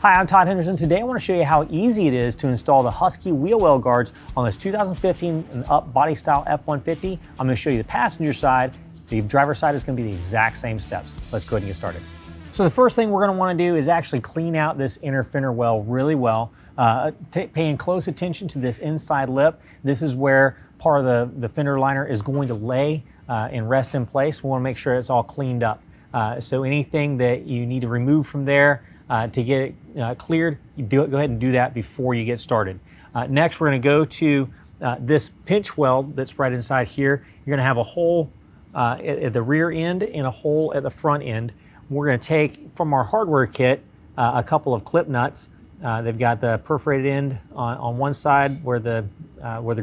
Hi, I'm Todd Henderson. Today I want to show you how easy it is to install the Husky wheel well guards on this 2015 and up body style F-150. I'm going to show you the passenger side. The driver's side is going to be the exact same steps. Let's go ahead and get started. So the first thing we're going to want to do is actually clean out this inner fender well really well, paying close attention to this inside lip. This is where part of the fender liner is going to lay and rest in place. We want to make sure it's all cleaned up. So anything that you need to remove from there to get it cleared, go ahead and do that before you get started. Next, we're going to go to this pinch weld that's right inside here. You're going to have a hole at the rear end and a hole at the front end. We're going to take from our hardware kit a couple of clip nuts. They've got the perforated end on one side where the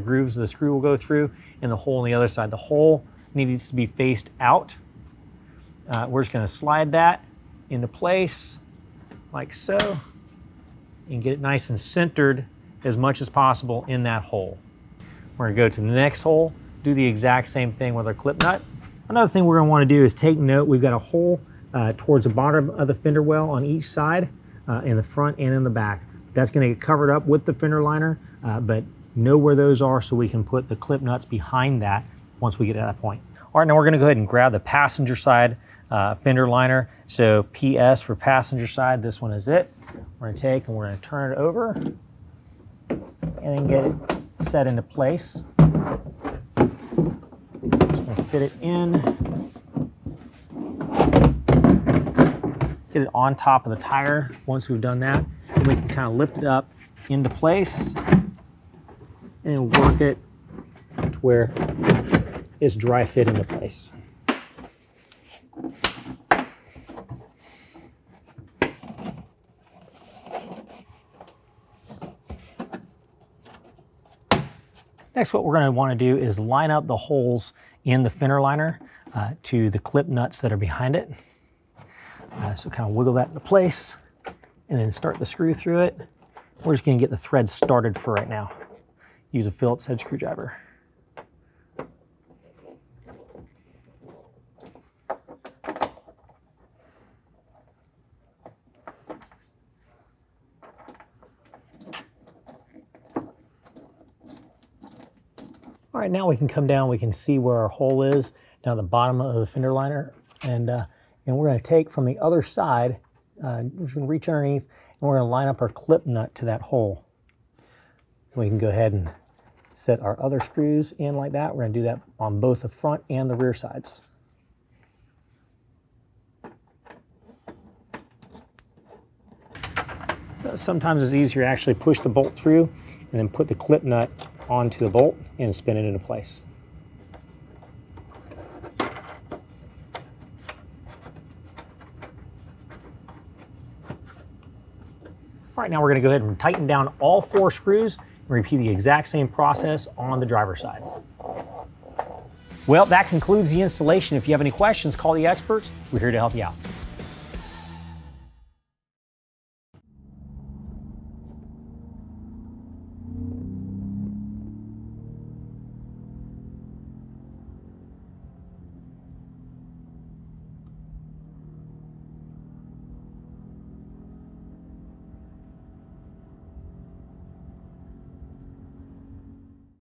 grooves of the screw will go through, and the hole on the other side. The hole needs to be faced out. We're just going to slide that into place like so and get it nice and centered as much as possible in that hole. We're going to go to the next hole, do the exact same thing with our clip nut. Another thing we're going to want to do is take note, we've got a hole towards the bottom of the fender well on each side, in the front and in the back. That's going to get covered up with the fender liner, but know where those are so we can put the clip nuts behind that once we get to that point. All right, now we're going to go ahead and grab the passenger side fender liner. So PS for passenger side, this one is it. We're going to take and we're going to turn it over and then get it set into place. Just going to fit it in. Get it on top of the tire. Once we've done that, then we can kind of lift it up into place and work it to where it's dry fit into place. Next, what we're going to want to do is line up the holes in the fender liner to the clip nuts that are behind it. So kind of wiggle that into place and then start the screw through it. We're just going to get the thread started for right now. Use a Phillips head screwdriver. All right, now we can come down, we can see where our hole is down at the bottom of the fender liner. And we're going to take from the other side, we're just going to reach underneath, and we're going to line up our clip nut to that hole. We can go ahead and set our other screws in like that. We're going to do that on both the front and the rear sides. Sometimes it's easier to actually push the bolt through and then put the clip nut onto the bolt and spin it into place. All right, now we're going to go ahead and tighten down all 4 screws and repeat the exact same process on the driver's side. Well, that concludes the installation. If you have any questions, call the experts. We're here to help you out.